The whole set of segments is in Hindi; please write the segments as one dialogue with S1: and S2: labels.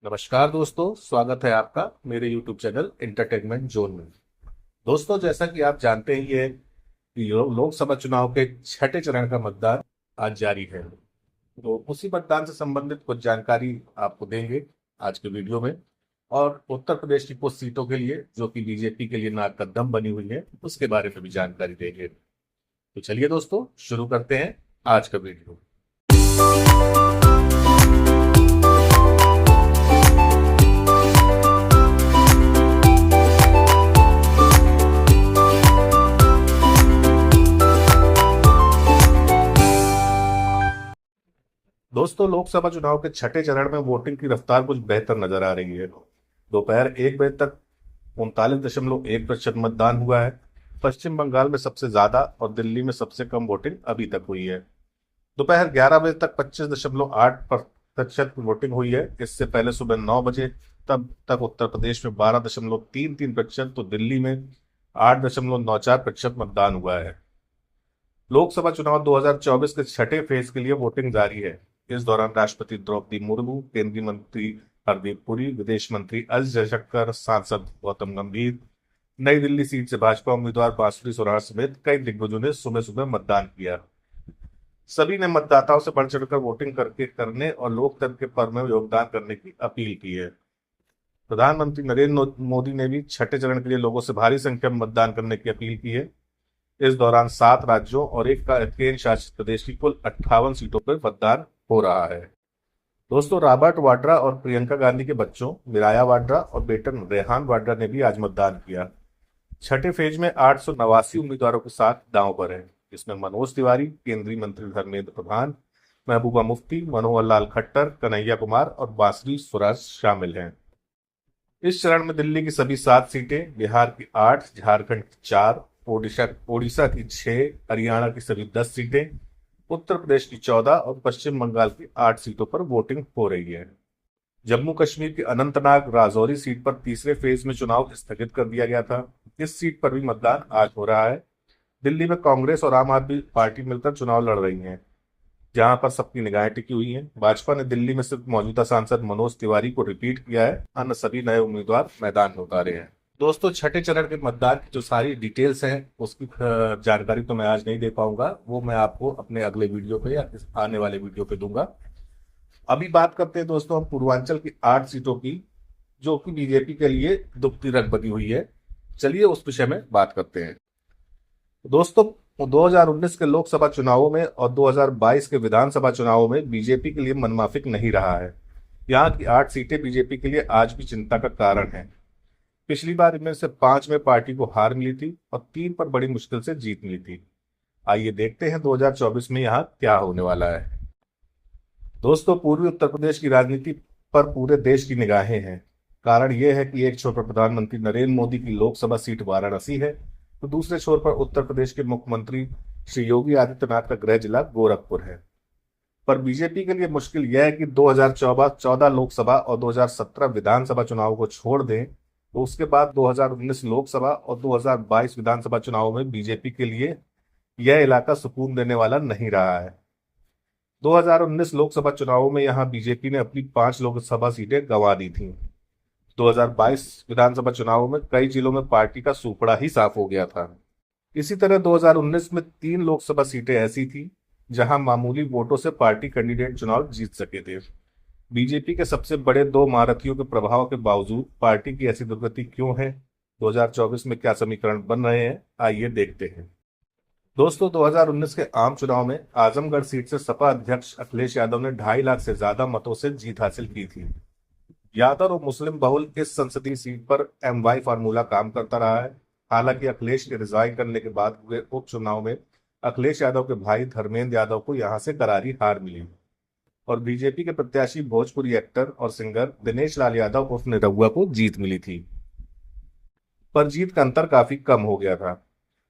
S1: नमस्कार दोस्तों, स्वागत है आपका मेरे YouTube चैनल एंटरटेनमेंट जोन में। दोस्तों, जैसा कि आप जानते ही है कि लोकसभा चुनाव के छठे चरण का मतदान आज जारी है। तो उसी मतदान से संबंधित कुछ जानकारी आपको देंगे आज के वीडियो में। और उत्तर प्रदेश की कुछ सीटों के लिए जो कि बीजेपी के लिए नाक कदम बनी हुई है, उसके बारे में भी जानकारी देंगे। तो चलिए दोस्तों, शुरू करते हैं आज का वीडियो। दोस्तों, लोकसभा चुनाव के छठे चरण में वोटिंग की रफ्तार कुछ बेहतर नजर आ रही है। दोपहर 1 बजे तक 39.1% मतदान हुआ है। पश्चिम बंगाल में सबसे ज्यादा और दिल्ली में सबसे कम वोटिंग अभी तक हुई है। दोपहर 11 बजे तक 25.8% वोटिंग हुई है। इससे पहले सुबह 9 बजे तब तक उत्तर प्रदेश में 12.33%, तो दिल्ली में 8.94% मतदान हुआ है। लोकसभा चुनाव 2024 के छठे फेज के लिए वोटिंग जारी है। इस दौरान राष्ट्रपति द्रौपदी मुर्मू, केंद्रीय मंत्री हरदीप पुरी, विदेश मंत्री एस जयशंकर, सांसद गौतम गंभीर, नई दिल्ली सीट से भाजपा उम्मीदवार बांसुरी सोरार समेत कई दिग्गजों ने सुबह सुबह मतदान किया। सभी ने मतदाताओं से बढ़ चढ़कर वोटिंग करने और लोकतंत्र के पर्व में योगदान करने की अपील की है। प्रधानमंत्री नरेंद्र मोदी ने भी छठे चरण के लिए लोगों से भारी संख्या में मतदान करने की अपील की है। इस दौरान 7 राज्यों और एक केंद्र शासित प्रदेश की कुल 58 सीटों पर मतदान हो रहा है। दोस्तों, रॉबर्ट वाड्रा और प्रियंका गांधी के बच्चों मिराया वाड्रा और बेटन रेहान वाड्रा ने भी आज मतदान किया। छठे फेज में 889 उम्मीदवारों के साथ दांव पर है। इसमें मनोज तिवारी, केंद्रीय मंत्री धर्मेंद्र प्रधान, महबूबा मुफ्ती, मनोहर लाल खट्टर, कन्हैया कुमार और बांसुरी स्वराज शामिल हैं। इस चरण में दिल्ली की सभी 7 सीटें, बिहार की 8, झारखंड की 4, ओडिशा की 6, हरियाणा की सभी 10 सीटें, उत्तर प्रदेश की 14 और पश्चिम बंगाल की 8 सीटों पर वोटिंग हो रही है। जम्मू कश्मीर की अनंतनाग राजौरी सीट पर तीसरे फेज में चुनाव स्थगित कर दिया गया था। इस सीट पर भी मतदान आज हो रहा है। दिल्ली में कांग्रेस और आम आदमी पार्टी मिलकर चुनाव लड़ रही हैं, जहां पर सबकी निगाहें टिकी हुई हैं। भाजपा ने दिल्ली में सिर्फ मौजूदा सांसद मनोज तिवारी को रिपीट किया है, अन्य सभी नए उम्मीदवार मैदान में उतारे हैं। दोस्तों, छठे चरण के मतदान की जो सारी डिटेल्स हैं उसकी जानकारी तो मैं आज नहीं दे पाऊंगा, वो मैं आपको अपने अगले वीडियो पे या इस आने वाले वीडियो पे दूंगा। अभी बात करते हैं दोस्तों हम पूर्वांचल की 8 सीटों की, जो कि बीजेपी के लिए दुखती रंग बनी हुई है। चलिए उस विषय में बात करते हैं। दोस्तों, 2019 के लोकसभा चुनावों में और 2022 के विधानसभा चुनावों में बीजेपी के लिए मनमाफिक नहीं रहा है। यहाँ की 8 सीटें बीजेपी के लिए आज भी चिंता का कारण है। पिछली बार इनमें से 5 में पार्टी को हार मिली थी और 3 पर बड़ी मुश्किल से जीत मिली थी। आइए देखते हैं 2024 में यहाँ क्या होने वाला है। दोस्तों, पूर्वी उत्तर प्रदेश की राजनीति पर पूरे देश की निगाहें हैं। कारण यह है कि एक छोर पर प्रधानमंत्री नरेंद्र मोदी की लोकसभा सीट वाराणसी है, तो दूसरे छोर पर उत्तर प्रदेश के मुख्यमंत्री श्री योगी आदित्यनाथ का गृह जिला गोरखपुर है। पर बीजेपी के लिए मुश्किल यह है कि 2014 लोकसभा और 2017 विधानसभा चुनाव को छोड़ दें तो उसके बाद 2019 लोकसभा और 2022 विधानसभा चुनाव में बीजेपी के लिए यह इलाका सुकून देने वाला नहीं रहा है। 2019 लोकसभा चुनावों में यहां बीजेपी ने अपनी 5 लोकसभा सीटें गंवा दी थीं। 2022 विधानसभा चुनावों में कई जिलों में पार्टी का सूपड़ा ही साफ हो गया था। इसी तरह 2019 में 3 लोकसभा सीटें ऐसी थी जहां मामूली वोटों से पार्टी कैंडिडेट चुनाव जीत सके थे। बीजेपी के सबसे बड़े 2 महारथियों के प्रभाव के बावजूद पार्टी की ऐसी दुर्गति क्यों है? 2024 में क्या समीकरण बन रहे हैं, आइए देखते हैं। दोस्तों, 2019 के आम चुनाव में आजमगढ़ सीट से सपा अध्यक्ष अखिलेश यादव ने 2.5 लाख से ज्यादा मतों से जीत हासिल की थी। यादव और मुस्लिम बहुल इस संसदीय सीट पर MY फार्मूला काम करता रहा है। हालांकि अखिलेश के रिजाइन करने के बाद हुए उपचुनाव में अखिलेश यादव के भाई धर्मेंद्र यादव को यहां से करारी हार मिली और बीजेपी के प्रत्याशी भोजपुरी एक्टर और सिंगर दिनेश लाल यादव उर्फ निरहुआ को जीत मिली थी। पर जीत का अंतर काफी कम हो गया था।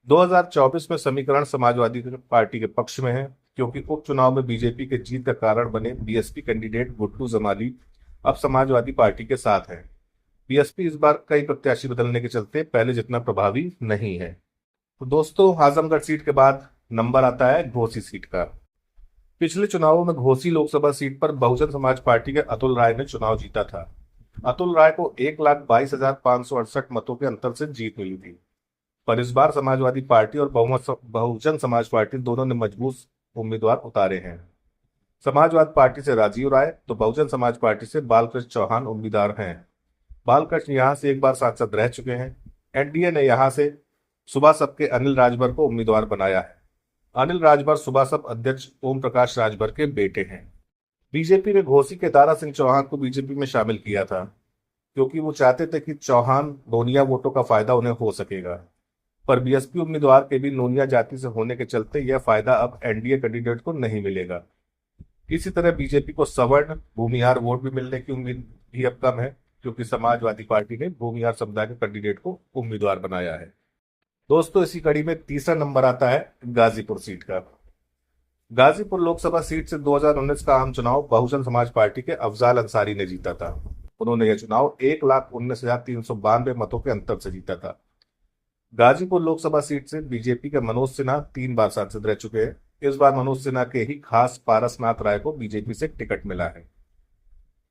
S1: 2024 में समीकरण समाजवादी पार्टी के पक्ष में है, क्योंकि उपचुनाव में बीजेपी के जीत का कारण बने BSP कैंडिडेट गुड्डू जमाली अब समाजवादी पार्टी के साथ है। BSP इस बार कई प्रत्याशी बदलने के चलते पहले जितना प्रभावी नहीं है। तो दोस्तों, आजमगढ़ सीट के बाद नंबर आता है घोसी सीट का। पिछले चुनावों में घोसी लोकसभा सीट पर बहुजन समाज पार्टी के अतुल राय ने चुनाव जीता था। अतुल राय को 1,22,568 मतों के अंतर से जीत मिली थी। पर इस बार समाजवादी पार्टी और बहुजन समाज पार्टी दोनों ने मजबूत उम्मीदवार उतारे हैं। समाजवाद पार्टी से राजीव राय तो बहुजन समाज पार्टी से बालकृष्ण चौहान उम्मीदवार हैं। बालकृष्ण यहां से एक बार सांसद रह चुके हैं। एनडीए ने यहां से सुभासप के अनिल राजभर को उम्मीदवार बनाया है। अनिल राजभर सुभासप अध्यक्ष ओम प्रकाश राजभर के बेटे हैं। बीजेपी ने घोसी के दारा सिंह चौहान को बीजेपी में शामिल किया था, क्योंकि वो चाहते थे कि चौहान नोनिया वोटों का फायदा उन्हें हो सकेगा। पर बीएसपी उम्मीदवार के भी नोनिया जाति से होने के चलते यह फायदा अब एनडीए कैंडिडेट को नहीं मिलेगा। इसी तरह बीजेपी को सवर्ण भूमिहार वोट भी मिलने की उम्मीद भी अब कम है, क्योंकि समाजवादी पार्टी ने भूमिहार समुदाय के कैंडिडेट को उम्मीदवार बनाया है। दोस्तों, इसी कड़ी में तीसरा नंबर आता है गाजीपुर सीट का। गाजीपुर लोकसभा सीट से 2019 का आम चुनाव बहुजन समाज पार्टी के अफजाल अंसारी ने जीता था। उन्होंने यह चुनाव 1,19,392 मतों के अंतर से जीता था। गाजीपुर लोकसभा सीट से बीजेपी के मनोज सिन्हा 3 बार सांसद रह चुके हैं। इस बार मनोज सिन्हा के ही खास पारसनाथ राय को बीजेपी से टिकट मिला है।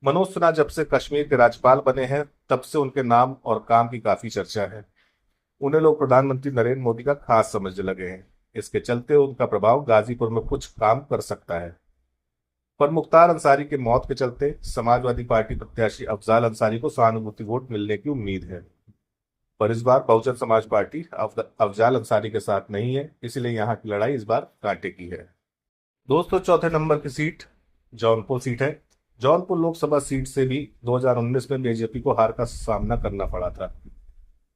S1: मनोज सिन्हा जब से कश्मीर के राज्यपाल बने हैं, तब से उनके नाम और काम की काफी चर्चा है। उन्हें लोग प्रधानमंत्री नरेंद्र मोदी का खास समझने लगे हैं। इसके चलते उनका प्रभाव गाजीपुर में कुछ काम कर सकता है। पर मुख्तार अंसारी के मौत के चलते समाजवादी पार्टी प्रत्याशी अफजाल अंसारी को सहानुभूति वोट मिलने की उम्मीद है। पर इस बार बहुजन समाज पार्टी अफजाल अंसारी के साथ नहीं है, इसलिए यहाँ की लड़ाई इस बार कांटे की है। दोस्तों, चौथे नंबर की सीट जौनपुर सीट है। जौनपुर लोकसभा सीट से भी 2019 में बीजेपी को हार का सामना करना पड़ा था।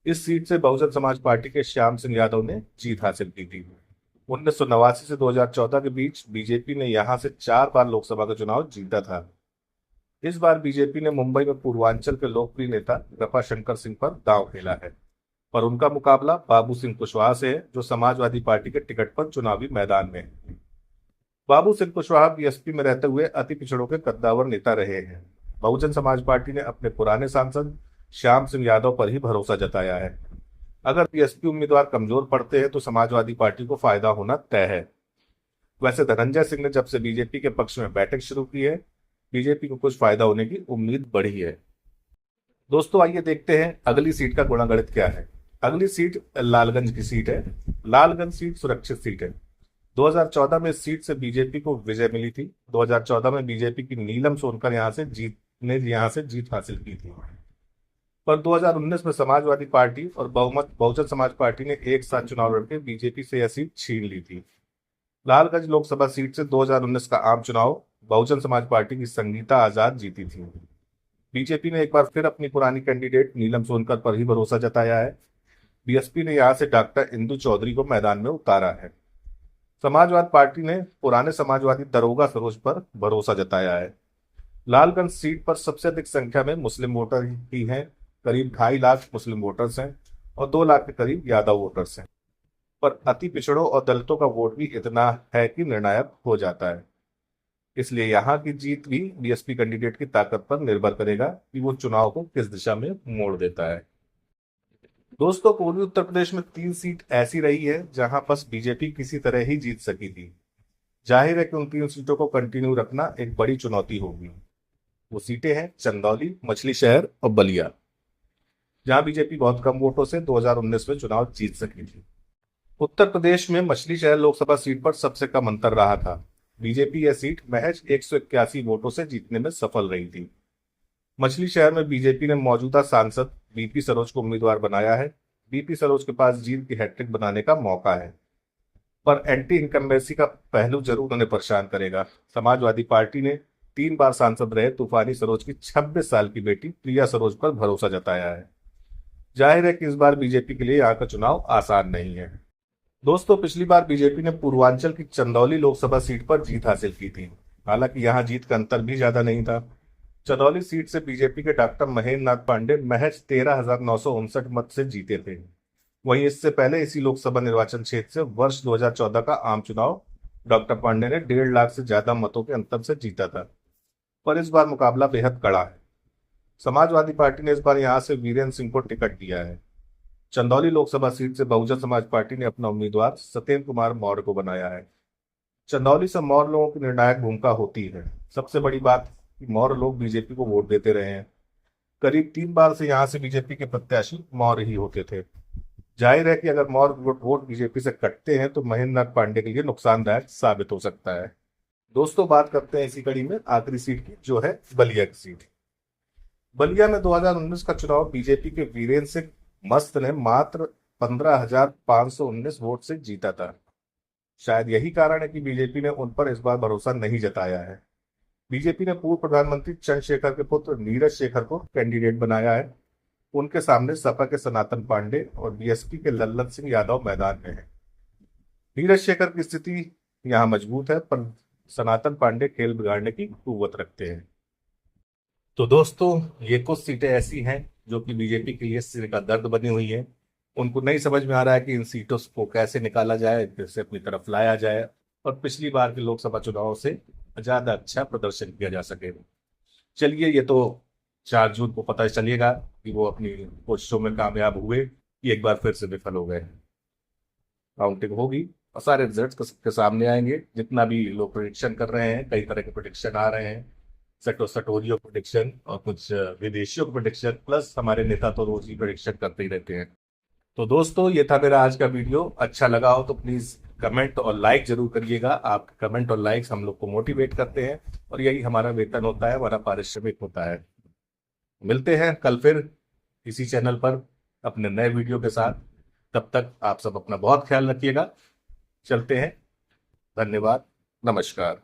S1: इस सीट से बहुजन समाज पार्टी के श्याम सिंह यादव ने जीत हासिल की थी। 1989 से 2014 के बीच बीजेपी ने यहां से 4 बार लोकसभा का चुनाव जीता था। इस बार बीजेपी ने मुंबई में पूर्वांचल के लोकप्रिय नेता कृपा शंकर सिंह पर दांव खेला है। पर उनका मुकाबला बाबू सिंह कुशवाहा से है, जो समाजवादी पार्टी के टिकट पर चुनावी मैदान में है। बाबू सिंह कुशवाहा बीएसपी में रहते हुए अति पिछड़ों के कद्दावर नेता रहे हैं। बहुजन समाज पार्टी ने अपने पुराने सांसद श्याम सिंह यादव पर ही भरोसा जताया है। अगर बीएसपी उम्मीदवार कमजोर पड़ते हैं तो समाजवादी पार्टी को फायदा होना तय है। वैसे धनंजय सिंह ने जब से बीजेपी के पक्ष में बैठक शुरू की है, बीजेपी को कुछ फायदा होने की उम्मीद बढ़ी है। दोस्तों, आइए देखते हैं अगली सीट का गुणागणित क्या है। अगली सीट लालगंज की सीट है। लालगंज सीट सुरक्षित सीट है। 2014 में इस सीट से बीजेपी को विजय मिली थी। 2014 में बीजेपी की नीलम सोनकर यहां से जीत हासिल की थी। पर 2019 में समाजवादी पार्टी और बहुजन समाज पार्टी ने एक साथ चुनाव लड़के बीजेपी से यह सीट छीन ली थी। लालगंज लोकसभा सीट से 2019 का आम चुनाव बहुजन समाज पार्टी की संगीता आजाद जीती थी। बीजेपी ने एक बार फिर अपनी पुरानी कैंडिडेट नीलम सोनकर पर ही भरोसा जताया है। बीएसपी ने यहां से डॉक्टर इंदु चौधरी को मैदान में उतारा है। समाजवाद पार्टी ने पुराने समाजवादी दरोगा सरोज पर भरोसा जताया है। लालगंज सीट पर सबसे अधिक संख्या में मुस्लिम वोटर ही हैं। करीब 2.5 लाख मुस्लिम वोटर्स हैं और 2 लाख के करीब यादव वोटर्स हैं। पर अति पिछड़ों और दलितों का वोट भी इतना है कि निर्णायक हो जाता है। इसलिए यहाँ की जीत भी बीएसपी कैंडिडेट की ताकत पर निर्भर करेगा कि वो चुनाव को किस दिशा में मोड़ देता है। दोस्तों, पूर्वी उत्तर प्रदेश में 3 सीट ऐसी रही है जहां बस बीजेपी किसी तरह ही जीत सकी थी। जाहिर है कि उन 3 सीटों को कंटिन्यू रखना एक बड़ी चुनौती होगी। वो सीटें हैं चंदौली, मछली शहर और बलिया, जहां बीजेपी बहुत कम वोटों से 2019 में चुनाव जीत सकी थी। उत्तर प्रदेश में मछली शहर लोकसभा सीट पर सबसे कम अंतर रहा था। बीजेपी यह सीट महज 181 वोटों से जीतने में सफल रही थी। मछली शहर में बीजेपी ने मौजूदा सांसद बीपी सरोज को उम्मीदवार बनाया है। बीपी सरोज के पास जीत की हैट्रिक बनाने का मौका है, पर एंटी इनकम्बेंसी का पहलू जरूर उन्हें परेशान करेगा। समाजवादी पार्टी ने 3 बार सांसद रहे तूफानी सरोज की 26 साल की बेटी प्रिया सरोज पर भरोसा जताया है। जाहिर है कि इस बार बीजेपी के लिए यहाँ का चुनाव आसान नहीं है। दोस्तों, पिछली बार बीजेपी ने पूर्वांचल की चंदौली लोकसभा सीट पर जीत हासिल की थी। हालांकि यहाँ जीत का अंतर भी ज्यादा नहीं था। चंदौली सीट से बीजेपी के डॉक्टर महेंद्र नाथ पांडे महज 13,959 मत से जीते थे। वहीं इससे पहले इसी लोकसभा निर्वाचन क्षेत्र से वर्ष 2014 का आम चुनाव डॉक्टर पांडे ने 1.5 लाख से ज्यादा मतों के अंतर से जीता था। पर इस बार मुकाबला बेहद कड़ा है। समाजवादी पार्टी ने इस बार यहां से वीरेंद्र सिंह को टिकट दिया है। चंदौली लोकसभा सीट से बहुजन समाज पार्टी ने अपना उम्मीदवार सत्येंद्र कुमार मौर्य को बनाया है। चंदौली से मौर्य लोगों की निर्णायक भूमिका होती है। सबसे बड़ी बात कि मौर्य लोग बीजेपी को वोट देते रहे हैं। करीब 3 बार से यहाँ से बीजेपी के प्रत्याशी मौर्य ही होते थे। जाहिर है कि अगर मौर्य वोट बीजेपी से कटते हैं तो महेंद्र नाथ पांडे के लिए नुकसानदायक साबित हो सकता है। दोस्तों, बात करते हैं इसी कड़ी में आखिरी सीट की, जो है बलिया की सीट। बलिया में 2019 का चुनाव बीजेपी के वीरेंद्र सिंह मस्त ने मात्र 15,519 वोट से जीता था। शायद यही कारण है कि बीजेपी ने उन पर इस बार भरोसा नहीं जताया है। बीजेपी ने पूर्व प्रधानमंत्री चंद्रशेखर के पुत्र नीरज शेखर को कैंडिडेट बनाया है। उनके सामने सपा के सनातन पांडे और बीएसपी के लल्लन सिंह यादव मैदान में है। नीरज शेखर की स्थिति यहाँ मजबूत है, पर सनातन पांडे खेल बिगाड़ने की कुव्वत रखते हैं। तो दोस्तों, ये कुछ सीटें ऐसी हैं जो कि बीजेपी के लिए सिर का दर्द बनी हुई है। उनको नहीं समझ में आ रहा है कि इन सीटों को कैसे निकाला जाए, कैसे अपनी तरफ लाया जाए और पिछली बार के लोकसभा चुनाव से ज्यादा अच्छा प्रदर्शन किया जा सके। चलिए, ये तो 4 जून को पता चलेगा कि वो अपनी कोशिशों में कामयाब हुए कि एक बार फिर से विफल हो गए। काउंटिंग होगी और सारे रिजल्ट के सामने आएंगे। जितना भी लोग प्रोडिक्शन कर रहे हैं, कई तरह के प्रोडिक्शन आ रहे हैं, सटोरियो प्रोडिक्शन और कुछ विदेशियों के प्रोडिक्शन, प्लस हमारे नेता तो रोज ही प्रोडिक्शन करते ही रहते हैं। तो दोस्तों, ये था मेरा आज का वीडियो। अच्छा लगा हो तो प्लीज कमेंट और लाइक जरूर करिएगा। आपके कमेंट और लाइक्स हम लोग को मोटिवेट करते हैं और यही हमारा वेतन होता है, हमारा पारिश्रमिक होता है। मिलते हैं कल फिर इसी चैनल पर अपने नए वीडियो के साथ। तब तक आप सब अपना बहुत ख्याल रखिएगा। चलते हैं। धन्यवाद। नमस्कार।